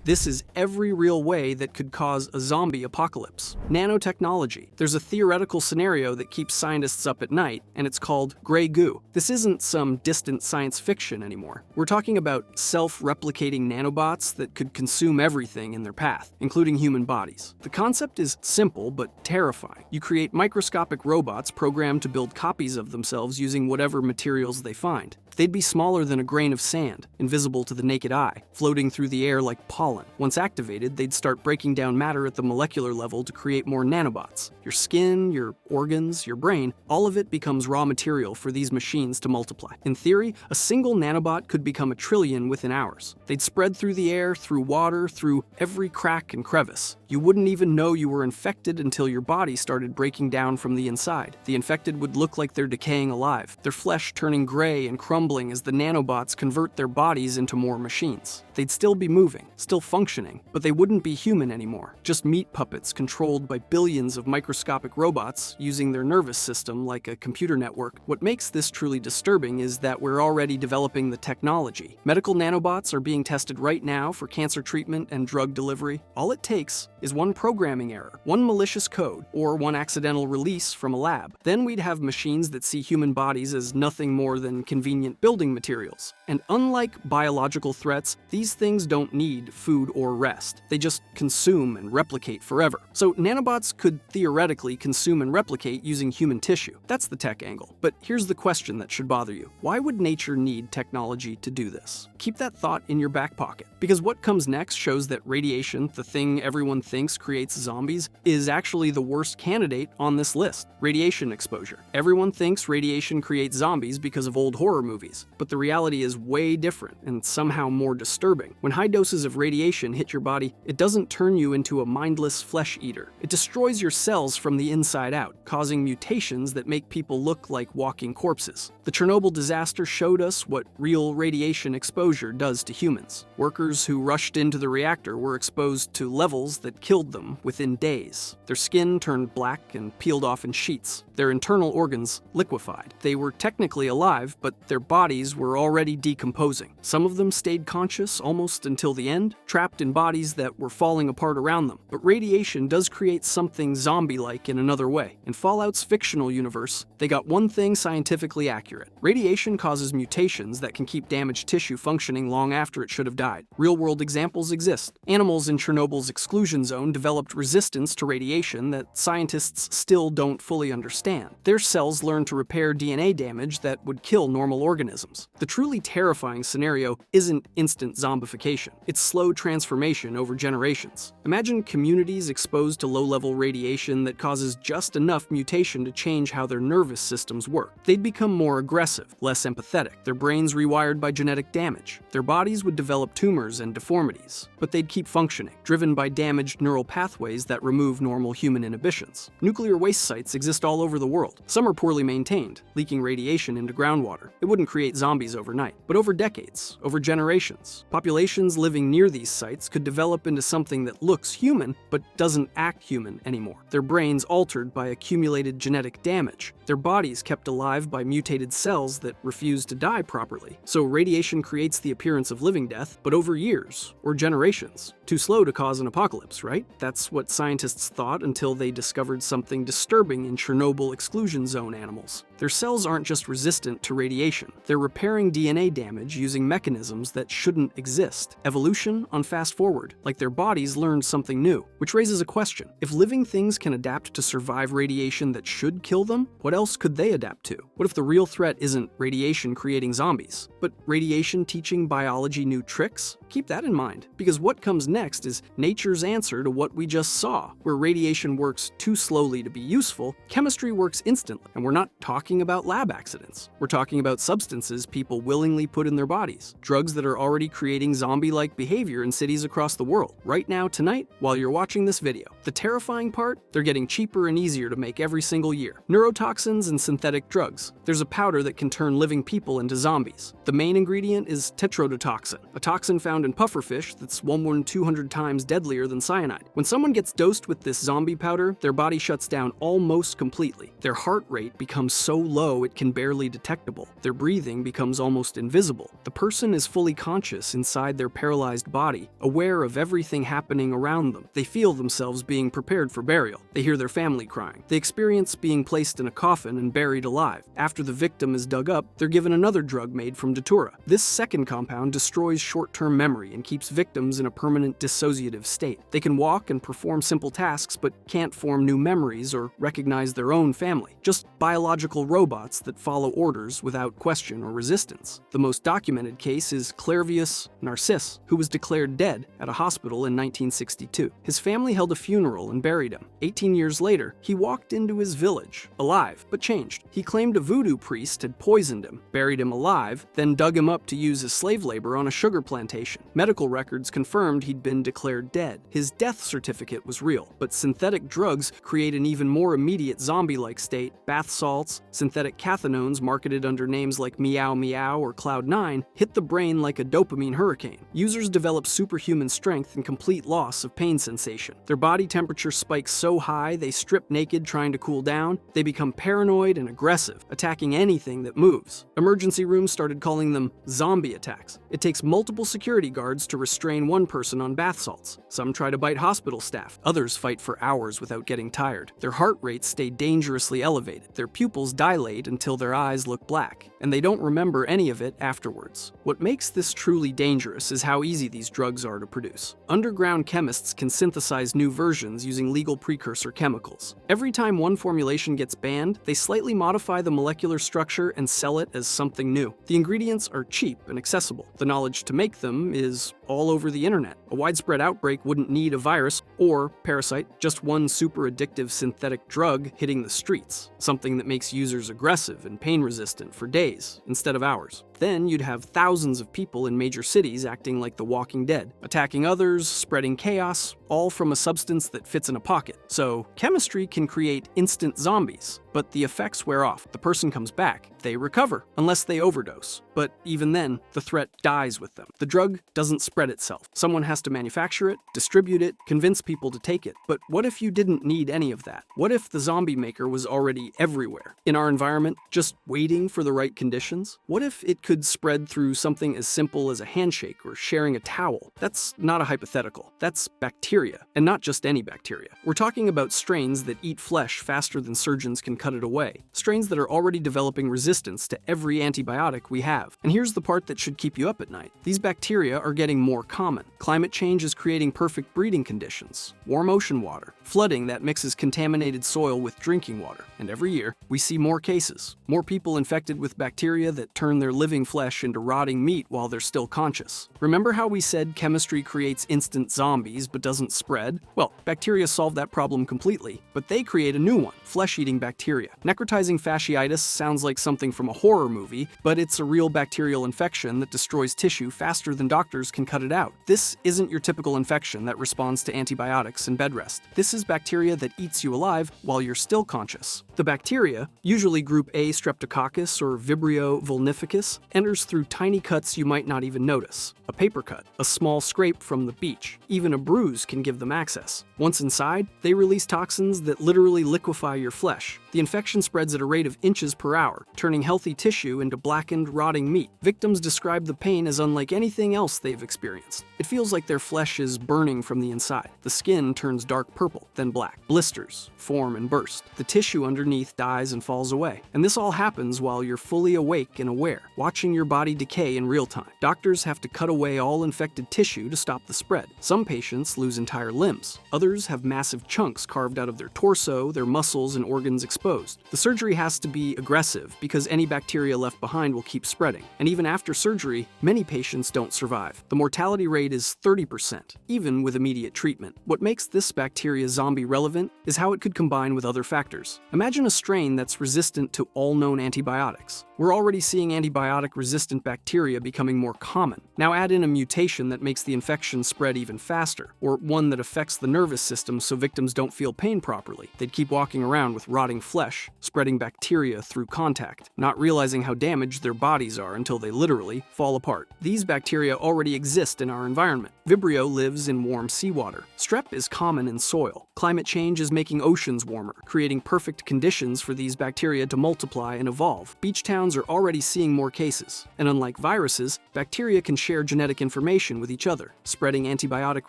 This is every real way that could cause a zombie apocalypse. Nanotechnology. There's a theoretical scenario that keeps scientists up at night, and it's called gray goo. This isn't some distant science fiction anymore. We're talking about self-replicating nanobots that could consume everything in their path, including human bodies. The concept is simple but terrifying. You create microscopic robots programmed to build copies of themselves using whatever materials they find. They'd be smaller than a grain of sand, invisible to the naked eye, floating through the air like pollen. Once activated, they'd start breaking down matter at the molecular level to create more nanobots. Your skin, your organs, your brain, all of it becomes raw material for these machines to multiply. In theory, a single nanobot could become 1 trillion within hours. They'd spread through the air, through water, through every crack and crevice. You wouldn't even know you were infected until your body started breaking down from the inside. The infected would look like they're decaying alive, their flesh turning gray and crumbling as the nanobots convert their bodies into more machines. They'd still be moving, still functioning, but they wouldn't be human anymore. Just meat puppets controlled by billions of microscopic robots using their nervous system like a computer network. What makes this truly disturbing is that we're already developing the technology. Medical nanobots are being tested right now for cancer treatment and drug delivery. All it takes is one programming error, one malicious code, or one accidental release from a lab. Then we'd have machines that see human bodies as nothing more than convenient building materials. And unlike biological threats, these things don't need food or rest. They just consume and replicate forever. So nanobots could theoretically consume and replicate using human tissue. That's the tech angle. But here's the question that should bother you. Why would nature need technology to do this? Keep that thought in your back pocket. Because what comes next shows that radiation, the thing everyone thinks creates zombies, is actually the worst candidate on this list. Radiation exposure. Everyone thinks radiation creates zombies because of old horror movies, but the reality is way different and somehow more disturbing. When high doses of radiation hit your body, it doesn't turn you into a mindless flesh eater. It destroys your cells from the inside out, causing mutations that make people look like walking corpses. The Chernobyl disaster showed us what real radiation exposure does to humans. Workers who rushed into the reactor were exposed to levels that killed them within days. Their skin turned black and peeled off in sheets. Their internal organs liquefied. They were technically alive, but their bodies were already decomposing. Some of them stayed conscious almost until the end, trapped in bodies that were falling apart around them. But radiation does create something zombie-like in another way. In Fallout's fictional universe, they got one thing scientifically accurate. Radiation causes mutations that can keep damaged tissue functioning long after it should have died. Real-world examples exist. Animals in Chernobyl's exclusion zone developed resistance to radiation that scientists still don't fully understand. Their cells learned to repair DNA damage that would kill normal organisms. The truly terrifying scenario isn't instant zombification. It's slow transformation over generations. Imagine communities exposed to low-level radiation that causes just enough mutation to change how their nervous systems work. They'd become more aggressive, less empathetic, their brains rewired by genetic damage. Their bodies would develop tumors and deformities, but they'd keep functioning, driven by damaged neural pathways that remove normal human inhibitions. Nuclear waste sites exist all over the world. Some are poorly maintained, leaking radiation into groundwater. It wouldn't create zombies overnight, but over decades, over generations. Populations living near these sites could develop into something that looks human, but doesn't act human anymore. Their brains altered by accumulated genetic damage. Their bodies kept alive by mutated cells that refuse to die properly. So radiation creates the appearance of living death, but over years, or generations. Too slow to cause an apocalypse, right? That's what scientists thought until they discovered something disturbing in Chernobyl exclusion zone animals. Their cells aren't just resistant to radiation. They're repairing DNA damage using mechanisms that shouldn't exist. Evolution on fast forward, like their bodies learned something new. Which raises a question. If living things can adapt to survive radiation that should kill them, what else could they adapt to? What if the real threat isn't radiation creating zombies, but radiation teaching biology new tricks? Keep that in mind, because what comes next is nature's answer to what we just saw. Where radiation works too slowly to be useful, chemistry works instantly. And we're not talking about lab accidents. We're talking about substances people willingly put in their bodies. Drugs that are already creating zombie-like behavior in cities across the world, right now, tonight, while you're watching this video. The terrifying part? They're getting cheaper and easier to make every single year. Neurotoxins and synthetic drugs. There's a powder that can turn living people into zombies. The main ingredient is tetrodotoxin, a toxin found in pufferfish that's 1,200 times deadlier than cyanide. When someone gets dosed with this zombie powder, their body shuts down almost completely. Their heart rate becomes so low it can barely detectable. Their breathing becomes almost invisible. The person is fully conscious inside their paralyzed body, aware of everything happening around them. They feel themselves being prepared for burial. They hear their family crying. They experience being placed in a coffin and buried alive. After the victim is dug up, they're given another drug made from datura. This second compound destroys short-term memory and keeps victims in a permanent dissociative state. They can walk and perform simple tasks but can't form new memories or recognize their own family. Just biological robots that follow orders without question or resistance. The most documented case is Clervius Narcisse, who was declared dead at a hospital in 1962. His family held a funeral and buried him. 18 years later, he walked into his village, alive, but changed. He claimed a voodoo priest had poisoned him, buried him alive, then dug him up to use as slave labor on a sugar plantation. Medical records confirmed he'd been declared dead. His death certificate was real, but synthetic drugs create an even more immediate zombie-like state. Bath salts, synthetic cathinones marketed under names like Meow Meow or Cloud9 hit the brain like a dopamine hurricane. Users develop superhuman strength and complete loss of pain sensation. Their body temperature spikes so high they strip naked trying to cool down. They become paranoid and aggressive, attacking anything that moves. Emergency rooms started calling them zombie attacks. It takes multiple security guards to restrain one person on bath salts. Some try to bite hospital staff. Others fight for hours without getting tired. Their heart rates stay dangerously elevated. Their pupils dilate until their eyes look black, and they don't remember any of it afterwards. What makes this truly dangerous is how easy these drugs are to produce. Underground chemists can synthesize new versions using legal precursor chemicals. Every time one formulation gets banned, they slightly modify the molecular structure and sell it as something new. The ingredients are cheap and accessible. The knowledge to make them is all over the internet. A widespread outbreak wouldn't need a virus or parasite, just one super addictive synthetic drug hitting the streets, something that makes users aggressive and pain-resistant for days instead of hours. Then you'd have thousands of people in major cities acting like the Walking Dead, attacking others, spreading chaos, all from a substance that fits in a pocket. So chemistry can create instant zombies, but the effects wear off. The person comes back. They recover, unless they overdose. But even then, the threat dies with them. The drug doesn't spread itself. Someone has to manufacture it, distribute it, convince people to take it. But what if you didn't need any of that? What if the zombie maker was already everywhere, in our environment, just waiting for the right conditions? What if it could spread through something as simple as a handshake or sharing a towel? That's not a hypothetical. That's bacteria, and not just any bacteria. We're talking about strains that eat flesh faster than surgeons can cut it away. Strains that are already developing resistance to every antibiotic we have. And here's the part that should keep you up at night. These bacteria are getting more common. Climate change is creating perfect breeding conditions. Warm ocean water, flooding that mixes contaminated soil with drinking water. And every year, we see more cases. More people infected with bacteria that turn their living flesh into rotting meat while they're still conscious. Remember how we said chemistry creates instant zombies but doesn't spread? Well, bacteria solve that problem completely, but they create a new one, flesh-eating bacteria. Necrotizing fasciitis sounds like something from a horror movie, but it's a real bacterial infection that destroys tissue faster than doctors can cut it out. This isn't your typical infection that responds to antibiotics and bed rest. This is bacteria that eats you alive while you're still conscious. The bacteria, usually group A Streptococcus or Vibrio vulnificus, enters through tiny cuts you might not even notice. A paper cut, a small scrape from the beach, even a bruise can give them access. Once inside, they release toxins that literally liquefy your flesh. The infection spreads at a rate of inches per hour, turning healthy tissue into blackened, rotting meat. Victims describe the pain as unlike anything else they've experienced. It feels like their flesh is burning from the inside. The skin turns dark purple, then black. Blisters form and burst. The tissue underneath dies and falls away. And this all happens while you're fully awake and aware, watching your body decay in real time. Doctors have to cut away all infected tissue to stop the spread. Some patients lose entire limbs. Others have massive chunks carved out of their torso, their muscles, and organs exposed. The surgery has to be aggressive because because any bacteria left behind will keep spreading. And even after surgery, many patients don't survive. The mortality rate is 30%, even with immediate treatment. What makes this bacteria zombie relevant is how it could combine with other factors. Imagine a strain that's resistant to all known antibiotics. We're already seeing antibiotic-resistant bacteria becoming more common. Now add in a mutation that makes the infection spread even faster, or one that affects the nervous system so victims don't feel pain properly. They'd keep walking around with rotting flesh, spreading bacteria through contact, not realizing how damaged their bodies are until they literally fall apart. These bacteria already exist in our environment. Vibrio lives in warm seawater. Strep is common in soil. Climate change is making oceans warmer, creating perfect conditions for these bacteria to multiply and evolve. Beach towns are already seeing more cases, and unlike viruses, bacteria can share genetic information with each other, spreading antibiotic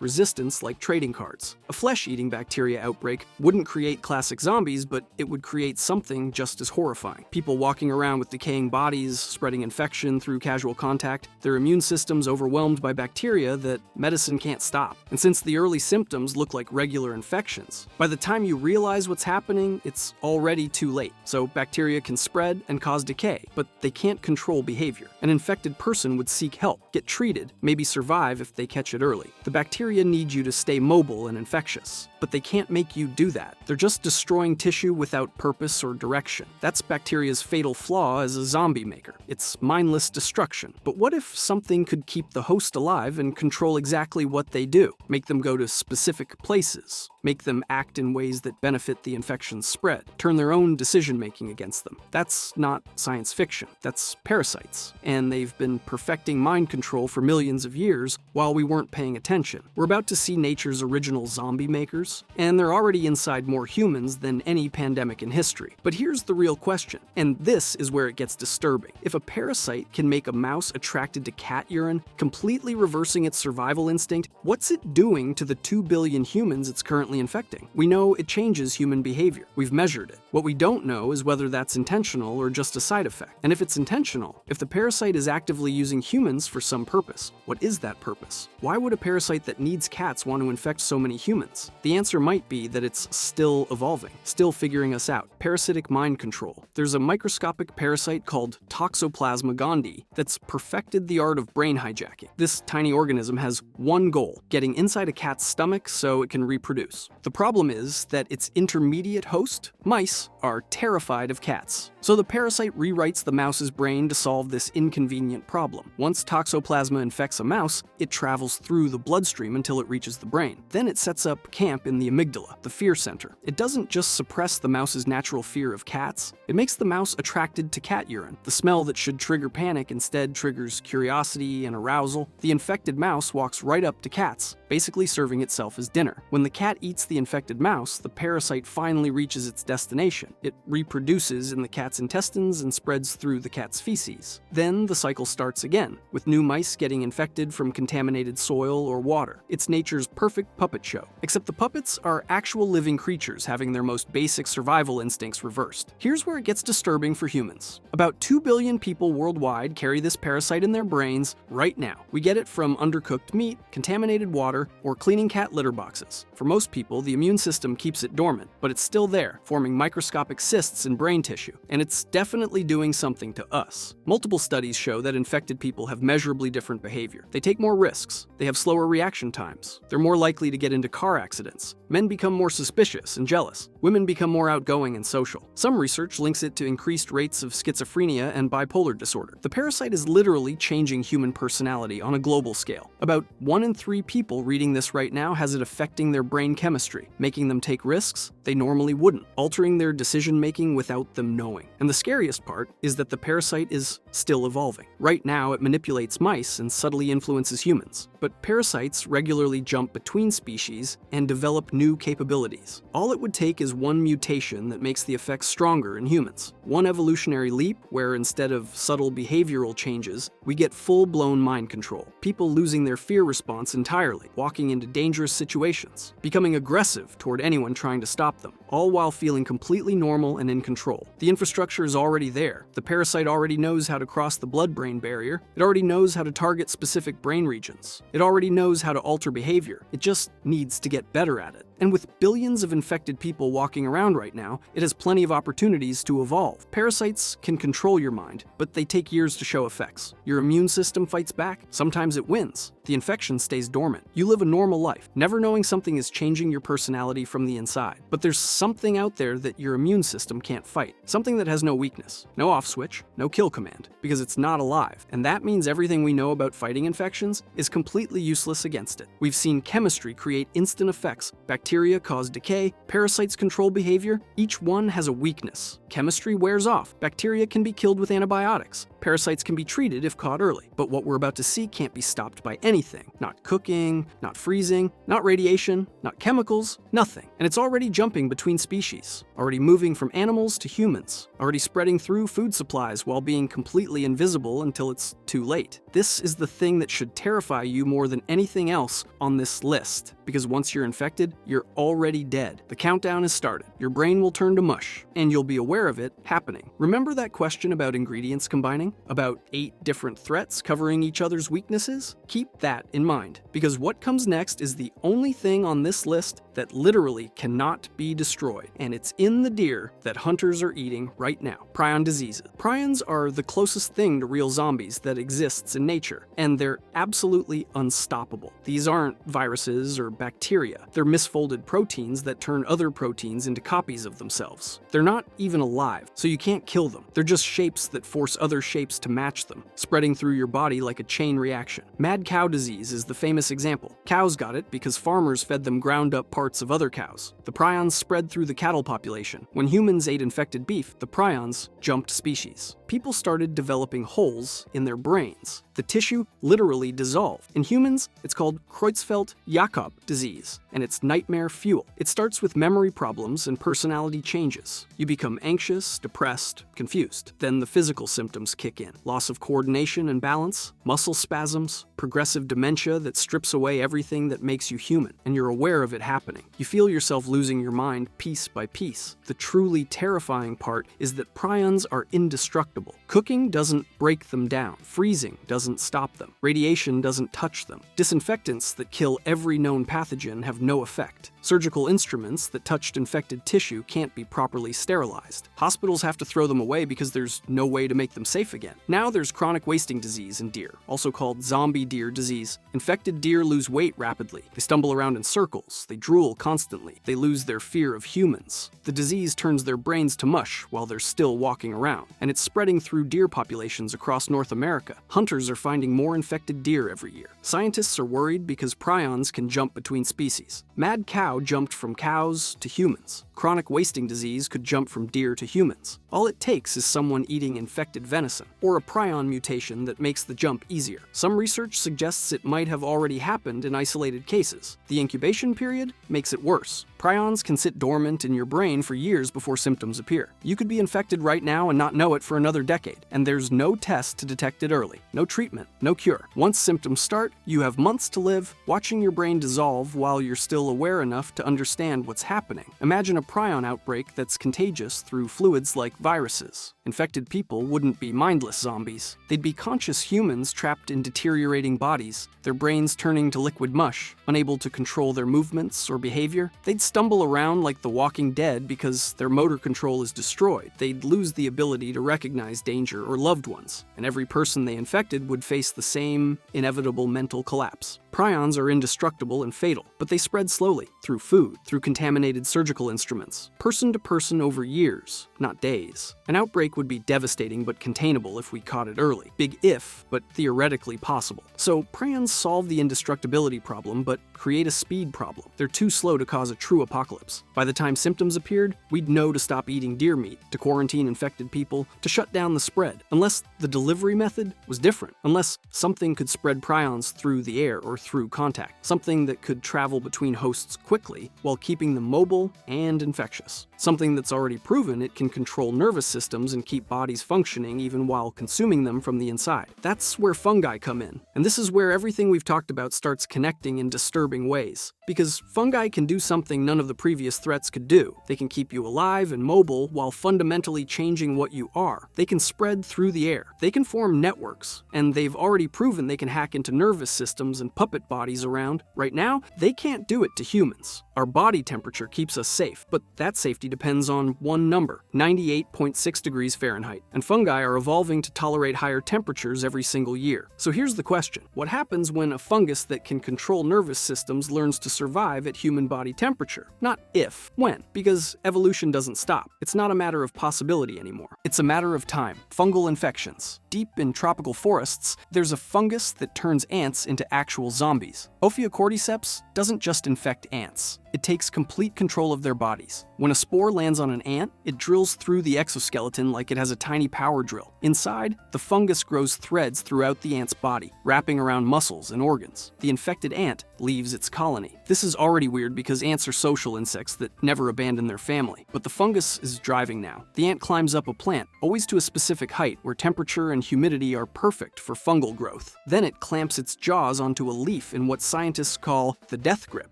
resistance like trading cards. A flesh-eating bacteria outbreak wouldn't create classic zombies, but it would create something just as horrifying. People walking around with decaying bodies, spreading infection through casual contact, their immune systems overwhelmed by bacteria that medicine can't stop. And since the early symptoms look like regular infections, by the time you realize what's happening, it's already too late. So bacteria can spread and cause decay, but they can't control behavior. An infected person would seek help, get treated, maybe survive if they catch it early. The bacteria need you to stay mobile and infectious, but they can't make you do that. They're just destroying tissue without purpose or direction. That's bacteria's fatal flaw as a zombie maker. It's mindless destruction. But what if something could keep the host alive and control exactly what they do? Make them go to specific places, make them act in ways that benefit the infection's spread, turn their own decision-making against them. That's not science fiction. That's parasites. And they've been perfecting mind control for millions of years while we weren't paying attention. We're about to see nature's original zombie makers, and they're already inside more humans than any pandemic in history. But here's the real question, and this is where it gets disturbing. If a parasite can make a mouse attracted to cat urine, completely reversing its survival instinct, what's it doing to the 2 billion humans it's currently infecting? We know it changes human behavior. We've measured it. What we don't know is whether that's intentional or just a side effect. And if it's intentional, if the parasite is actively using humans for some purpose, what is that purpose? Why would a parasite that needs cats want to infect so many humans? The answer might be that it's still evolving, still figuring us out. Parasitic mind control. There's a microscopic parasite called Toxoplasma gondii that's perfected the art of brain hijacking. This tiny organism has one goal: getting inside a cat's stomach so it can reproduce. The problem is that its intermediate host, mice, are terrified of cats. So the parasite rewrites the mouse's brain to solve this inconvenient problem. Once Toxoplasma infects a mouse, it travels through the bloodstream until it reaches the brain. Then it sets up camp in the amygdala, the fear center. It doesn't just suppress the mouse's natural fear of cats, it makes the mouse attracted to cat urine. The smell that should trigger panic instead triggers curiosity and arousal. The infected mouse walks right up to cats, basically serving itself as dinner. When the cat eats the infected mouse, the parasite finally reaches its destination. It reproduces in the cat's intestines and spreads through the cat's feces. Then the cycle starts again, with new mice getting infected from contaminated soil or water. It's nature's perfect puppet show. Except the puppets are actual living creatures having their most basic survival instincts reversed. Here's where it gets disturbing for humans. About 2 billion people worldwide carry this parasite in their brains right now. We get it from undercooked meat, contaminated water, or cleaning cat litter boxes. For most people, the immune system keeps it dormant, but it's still there, forming microscopic cysts in brain tissue. And it's definitely doing something to us. Multiple studies show that infected people have measurably different behavior. They take more risks. They have slower reaction times. They're more likely to get into car accidents. Men become more suspicious and jealous. Women become more outgoing and social. Some research links it to increased rates of schizophrenia and bipolar disorder. The parasite is literally changing human personality on a global scale. About 1 in 3 people reading this right now has it affecting their brain chemistry, making them take risks they normally wouldn't, altering their decision-making without them knowing. And the scariest part is that the parasite is still evolving. Right now, it manipulates mice and subtly influences humans. But parasites regularly jump between species and develop new capabilities. All it would take is one mutation that makes the effects stronger in humans. One evolutionary leap where instead of subtle behavioral changes, we get full-blown mind control. People losing their fear response entirely, walking into dangerous situations, becoming aggressive toward anyone trying to stop them, all while feeling completely normal and in control. The infrastructure is already there. The parasite already knows how to cross the blood-brain barrier. It already knows how to target specific brain regions. It already knows how to alter behavior. It just needs to get better at it. And with billions of infected people walking around right now, it has plenty of opportunities to evolve. Parasites can control your mind, but they take years to show effects. Your immune system fights back. Sometimes it wins. The infection stays dormant. You live a normal life, never knowing something is changing your personality from the inside. But there's something out there that your immune system can't fight. Something that has no weakness, no off switch, no kill command, because it's not alive. And that means everything we know about fighting infections is completely useless against it. We've seen chemistry create instant effects. Bacteria cause decay, parasites control behavior. Each one has a weakness. Chemistry wears off. Bacteria can be killed with antibiotics. Parasites can be treated if caught early. But what we're about to see can't be stopped by anything. Not cooking, not freezing, not radiation, not chemicals, nothing. And it's already jumping between species, already moving from animals to humans, already spreading through food supplies while being completely invisible until it's too late. This is the thing that should terrify you more than anything else on this list, because once you're infected, you're already dead. The countdown has started. Your brain will turn to mush, and you'll be aware of it happening. Remember that question about ingredients combining? About 8 different threats covering each other's weaknesses? Keep that in mind, because what comes next is the only thing on this list that literally cannot be destroyed, and it's in the deer that hunters are eating right now. Prion diseases. Prions are the closest thing to real zombies that exists in nature, and they're absolutely unstoppable. These aren't viruses or bacteria. They're misfolded proteins that turn other proteins into copies of themselves. They're not even alive, so you can't kill them. They're just shapes that force other shapes to match them, spreading through your body like a chain reaction. Mad cow disease is the famous example. Cows got it because farmers fed them ground-up parts of other cows. The prions spread through the cattle population. When humans ate infected beef, the prions jumped species. People started developing holes in their brains. The tissue literally dissolved. In humans, it's called Creutzfeldt-Jakob disease, and it's nightmare fuel. It starts with memory problems and personality changes. You become anxious, depressed, confused. Then the physical symptoms kick in. Loss of coordination and balance, muscle spasms, progressive dementia that strips away everything that makes you human, and you're aware of it happening. You feel yourself losing your mind piece by piece. The truly terrifying part is that prions are indestructible. Cooking doesn't break them down. Freezing doesn't stop them. Radiation doesn't touch them. Disinfectants that kill every known pathogen have no effect. Surgical instruments that touched infected tissue can't be properly sterilized. Hospitals have to throw them away because there's no way to make them safe again. Now there's chronic wasting disease in deer, also called zombie deer disease. Infected deer lose weight rapidly. They stumble around in circles. They drool constantly. They lose their fear of humans. The disease turns their brains to mush while they're still walking around, and it's spreading through deer populations across North America. Hunters are finding more infected deer every year. Scientists are worried because prions can jump between species. Mad cow jumped from cows to humans. Chronic wasting disease could jump from deer to humans. All it takes is someone eating infected venison, or a prion mutation that makes the jump easier. Some research suggests it might have already happened in isolated cases. The incubation period makes it worse. Prions can sit dormant in your brain for years before symptoms appear. You could be infected right now and not know it for another decade, and there's no test to detect it early. No treatment, no cure. Once symptoms start, you have months to live, watching your brain dissolve while you're still aware enough to understand what's happening. Imagine a prion outbreak that's contagious through fluids like viruses. Infected people wouldn't be mindless zombies. They'd be conscious humans trapped in deteriorating bodies, their brains turning to liquid mush, unable to control their movements or behavior. They'd stumble around like the Walking Dead because their motor control is destroyed. They'd lose the ability to recognize danger or loved ones, and every person they infected would face the same inevitable mental collapse. Prions are indestructible and fatal, but they spread slowly, through food, through contaminated surgical instruments, person to person over years, not days. An outbreak would be devastating but containable if we caught it early. Big if, but theoretically possible. So prions solve the indestructibility problem, but create a speed problem. They're too slow to cause a true apocalypse. By the time symptoms appeared, we'd know to stop eating deer meat, to quarantine infected people, to shut down the spread. Unless the delivery method was different. Unless something could spread prions through the air or through contact. Something that could travel between hosts quickly while keeping them mobile and infectious. Something that's already proven it can control nervous systems and keep bodies functioning even while consuming them from the inside. That's where fungi come in. And this is where everything we've talked about starts connecting in disturbing ways. Because fungi can do something none of the previous threats could do. They can keep you alive and mobile while fundamentally changing what you are. They can spread through the air. They can form networks. And they've already proven they can hack into nervous systems and puppet bodies around. Right now, they can't do it to humans. Our body temperature keeps us safe, but that safety depends on one number, 98.6 degrees Fahrenheit. And fungi are evolving to tolerate higher temperatures every single year. So here's the question. What happens when a fungus that can control nervous systems learns to survive at human body temperature? Not if, when, because evolution doesn't stop. It's not a matter of possibility anymore. It's a matter of time. Fungal infections. Deep in tropical forests, there's a fungus that turns ants into actual zombies. Ophiocordyceps doesn't just infect ants. It takes complete control of their bodies. When a spore lands on an ant, it drills through the exoskeleton like it has a tiny power drill. Inside, the fungus grows threads throughout the ant's body, wrapping around muscles and organs. The infected ant leaves its colony. This is already weird because ants are social insects that never abandon their family. But the fungus is driving now. The ant climbs up a plant, always to a specific height where temperature and humidity are perfect for fungal growth. Then it clamps its jaws onto a leaf in what scientists call the death grip.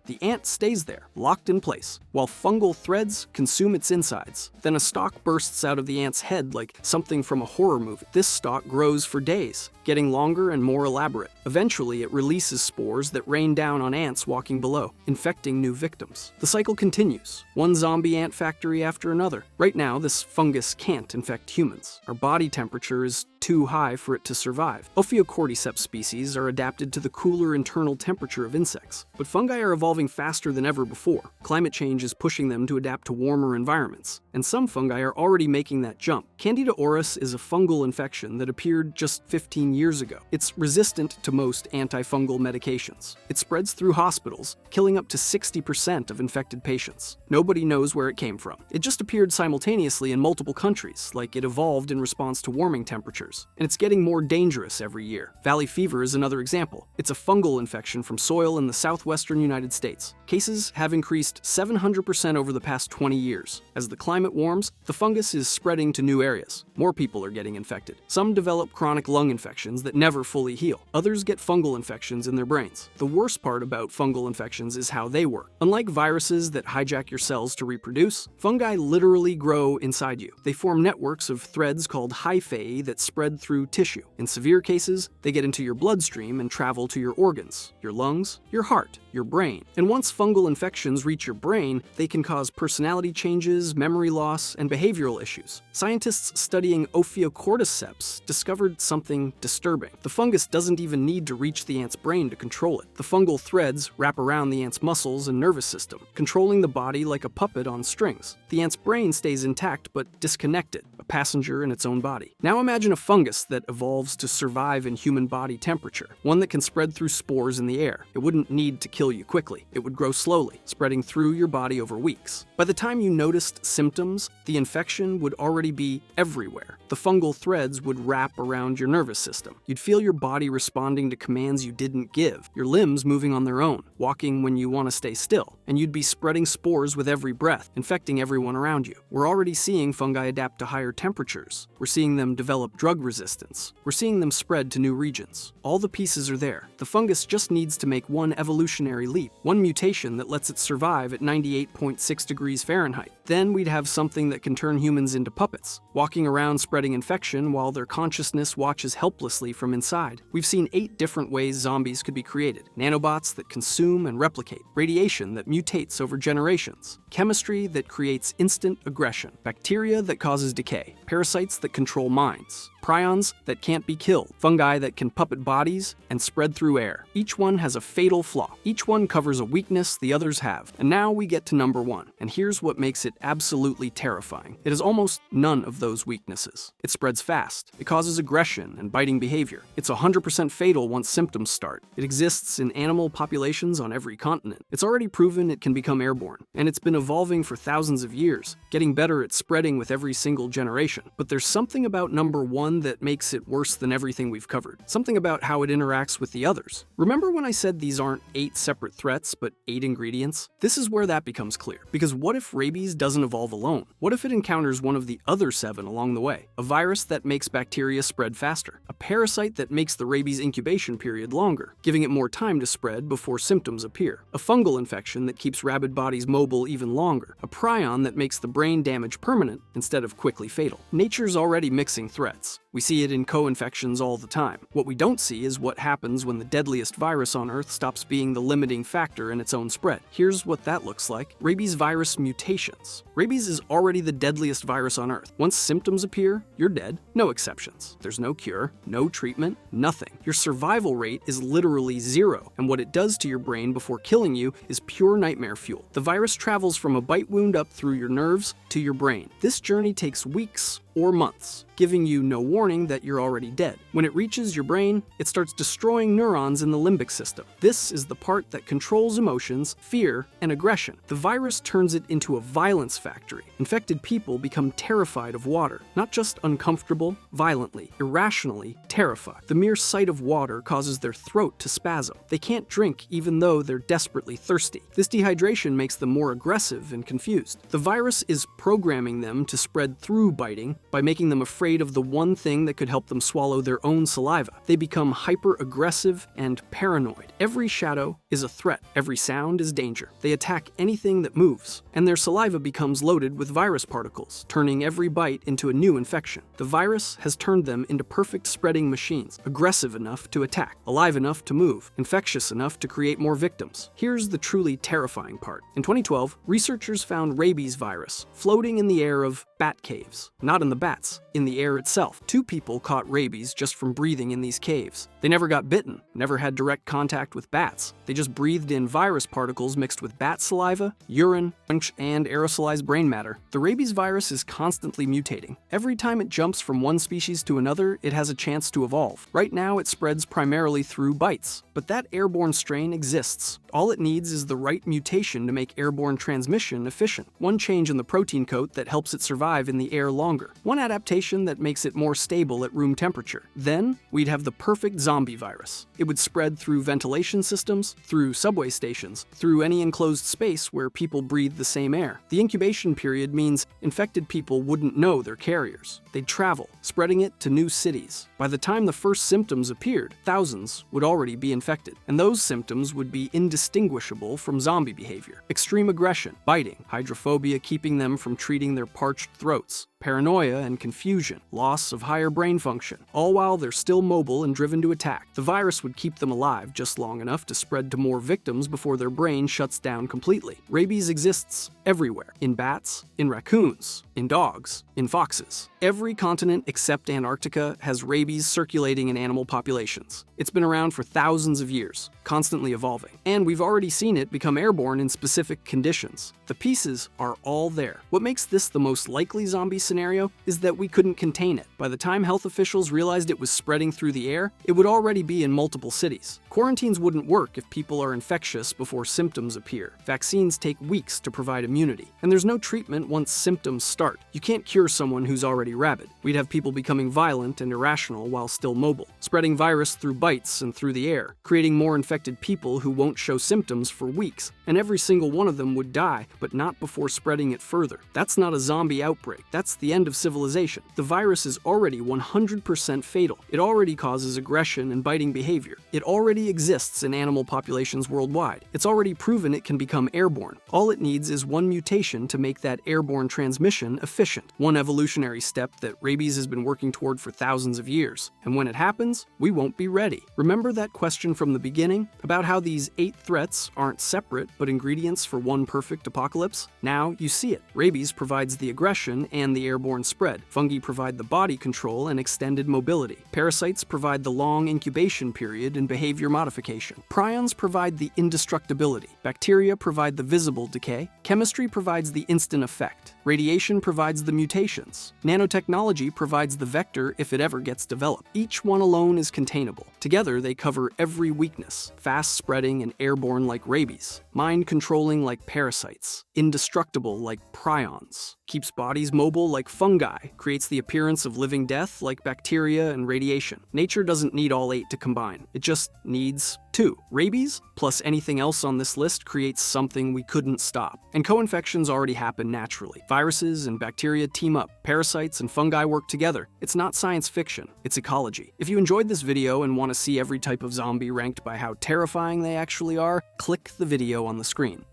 The ant stays there, locked in place, while fungal threads consume its insides. Then a stalk bursts out of the ant's head like something from a horror movie. This stalk grows for days, getting longer and more elaborate. Eventually, it releases spores that rain down on ants walking below, infecting new victims. The cycle continues, one zombie ant factory after another. Right now, this fungus can't infect humans. Our body temperature is too high for it to survive. Ophiocordyceps species are adapted to the cooler internal temperature of insects, but fungi are evolving faster than ever before. Climate change is pushing them to adapt to warmer environments, and some fungi are already making that jump. Candida auris is a fungal infection that appeared just 15 years ago. It's resistant to most antifungal medications. It spreads through hospitals, killing up to 60% of infected patients. Nobody knows where it came from. It just appeared simultaneously in multiple countries, like it evolved in response to warming temperatures. And it's getting more dangerous every year. Valley fever is another example. It's a fungal infection from soil in the southwestern United States. Cases have increased 700% over the past 20 years. As the climate warms, the fungus is spreading to new areas. More people are getting infected. Some develop chronic lung infections that never fully heal. Others get fungal infections in their brains. The worst part about fungal infections is how they work. Unlike viruses that hijack your cells to reproduce, fungi literally grow inside you. They form networks of threads called hyphae that spread through tissue. In severe cases, they get into your bloodstream and travel to your organs, your lungs, your heart, your brain. And once fungal infections reach your brain, they can cause personality changes, memory loss, and behavioral issues. Scientists studying Ophiocordyceps discovered something disturbing. The fungus doesn't even need to reach the ant's brain to control it. The fungal threads wrap around the ant's muscles and nervous system, controlling the body like a puppet on strings. The ant's brain stays intact but disconnected, a passenger in its own body. Now imagine a fungus that evolves to survive in human body temperature, one that can spread through spores in the air. It wouldn't need to kill you quickly. It would grow slowly, spreading through your body over weeks. By the time you noticed symptoms, the infection would already be everywhere. The fungal threads would wrap around your nervous system. You'd feel your body responding to commands you didn't give, your limbs moving on their own, walking when you want to stay still, and you'd be spreading spores with every breath, infecting everyone around you. We're already seeing fungi adapt to higher temperatures. We're seeing them develop drug resistance. We're seeing them spread to new regions. All the pieces are there. The fungus just needs to make one evolutionary leap, one mutation that lets it survive at 98.6 degrees Fahrenheit. Then we'd have something that can turn humans into puppets, walking around spreading infection while their consciousness watches helplessly from inside. We've seen 8 different ways zombies could be created. Nanobots that consume and replicate, radiation that mutates over generations, chemistry that creates instant aggression, bacteria that causes decay, parasites that control minds, prions that can't be killed, fungi that can puppet bodies and spread through air. Each one has a fatal flaw. Each one covers a weakness the others have. And now we get to number 1. And here's what makes it absolutely terrifying. It has almost none of those weaknesses. It spreads fast. It causes aggression and biting behavior. It's 100% fatal once symptoms start. It exists in animal populations on every continent. It's already proven it can become airborne. And it's been evolving for thousands of years, getting better at spreading with every single generation. But there's something about number 1 that makes it worse than everything we've covered. Something about how it interacts with the others. Remember when I said these aren't 8 separate threats, but 8 ingredients? This is where that becomes clear. Because what if rabies doesn't doesn't evolve alone? What if it encounters one of the other 7 along the way? A virus that makes bacteria spread faster, a parasite that makes the rabies incubation period longer, giving it more time to spread before symptoms appear, a fungal infection that keeps rabid bodies mobile even longer, a prion that makes the brain damage permanent instead of quickly fatal. Nature's already mixing threats. We see it in co-infections all the time. What we don't see is what happens when the deadliest virus on Earth stops being the limiting factor in its own spread. Here's what that looks like. Rabies virus mutations. Rabies is already the deadliest virus on Earth. Once symptoms appear, you're dead. No exceptions. There's no cure, no treatment, nothing. Your survival rate is literally 0, and what it does to your brain before killing you is pure nightmare fuel. The virus travels from a bite wound up through your nerves to your brain. This journey takes weeks or months, giving you no warning that you're already dead. When it reaches your brain, it starts destroying neurons in the limbic system. This is the part that controls emotions, fear, and aggression. The virus turns it into a violence factory. Infected people become terrified of water, not just uncomfortable, violently, irrationally terrified. The mere sight of water causes their throat to spasm. They can't drink even though they're desperately thirsty. This dehydration makes them more aggressive and confused. The virus is programming them to spread through biting by making them afraid of the one thing that could help them swallow their own saliva. They become hyper-aggressive and paranoid. Every shadow is a threat. Every sound is danger. They attack anything that moves, and their saliva becomes loaded with virus particles, turning every bite into a new infection. The virus has turned them into perfect spreading machines, aggressive enough to attack, alive enough to move, infectious enough to create more victims. Here's the truly terrifying part. In 2012, researchers found rabies virus floating in the air of bat caves. Not in the bats, in the air itself. 2 people caught rabies just from breathing in these caves. They never got bitten, never had direct contact with bats. They just breathed in virus particles mixed with bat saliva, urine, and aerosolized brain matter. The rabies virus is constantly mutating. Every time it jumps from one species to another, it has a chance to evolve. Right now, it spreads primarily through bites, but that airborne strain exists. All it needs is the right mutation to make airborne transmission efficient. One change in the protein coat that helps it survive in the air longer. One adaptation that makes it more stable at room temperature. Then, we'd have the perfect zombie virus. It would spread through ventilation systems, through subway stations, through any enclosed space where people breathe the same air. The incubation period means infected people wouldn't know they're carriers. They'd travel, spreading it to new cities. By the time the first symptoms appeared, thousands would already be infected, and those symptoms would be indistinguishable from zombie behavior. Extreme aggression, biting, hydrophobia keeping them from treating their parched throats, paranoia and confusion, loss of higher brain function, all while they're still mobile and driven to attack. The virus would keep them alive just long enough to spread to more victims before their brain shuts down completely. Rabies exists everywhere. In bats, in raccoons, in dogs, in foxes. Every continent except Antarctica has rabies circulating in animal populations. It's been around for thousands of years, constantly evolving. And we've already seen it become airborne in specific conditions. The pieces are all there. What makes this the most likely zombie scenario is that we couldn't contain it. By the time health officials realized it was spreading through the air, it would already be in multiple cities. Quarantines wouldn't work if people are infectious before symptoms appear. Vaccines take weeks to provide immunity. And there's no treatment once symptoms start. You can't cure someone who's already rabid. We'd have people becoming violent and irrational while still mobile, spreading virus through bites and through the air, creating more infected people who won't show symptoms for weeks. And every single one of them would die, but not before spreading it further. That's not a zombie outbreak. That's the end of civilization. The virus is already 100% fatal. It already causes aggression and biting behavior. It already exists in animal populations worldwide. It's already proven it can become airborne. All it needs is one mutation to make that airborne transmission efficient. One evolutionary step that rabies has been working toward for thousands of years. And when it happens, we won't be ready. Remember that question from the beginning about how these 8 threats aren't separate but ingredients for one perfect apocalypse? Now you see it. Rabies provides the aggression and the airborne spread. Fungi provide the body control and extended mobility. Parasites provide the long incubation period and behavior modification. Prions provide the indestructibility. Bacteria provide the visible decay. Chemistry provides the instant effect. Radiation provides the mutations. Nanotechnology provides the vector if it ever gets developed. Each one alone is containable. Together, they cover every weakness, fast-spreading and airborne like rabies, mind-controlling like parasites, indestructible like prions. keeps bodies mobile like fungi, creates the appearance of living death like bacteria and radiation. Nature doesn't need all 8 to combine. It just needs 2. Rabies, plus anything else on this list, creates something we couldn't stop. And co-infections already happen naturally. Viruses and bacteria team up. Parasites and fungi work together. It's not science fiction, it's ecology. If you enjoyed this video and want to see every type of zombie ranked by how terrifying they actually are, click the video on the screen.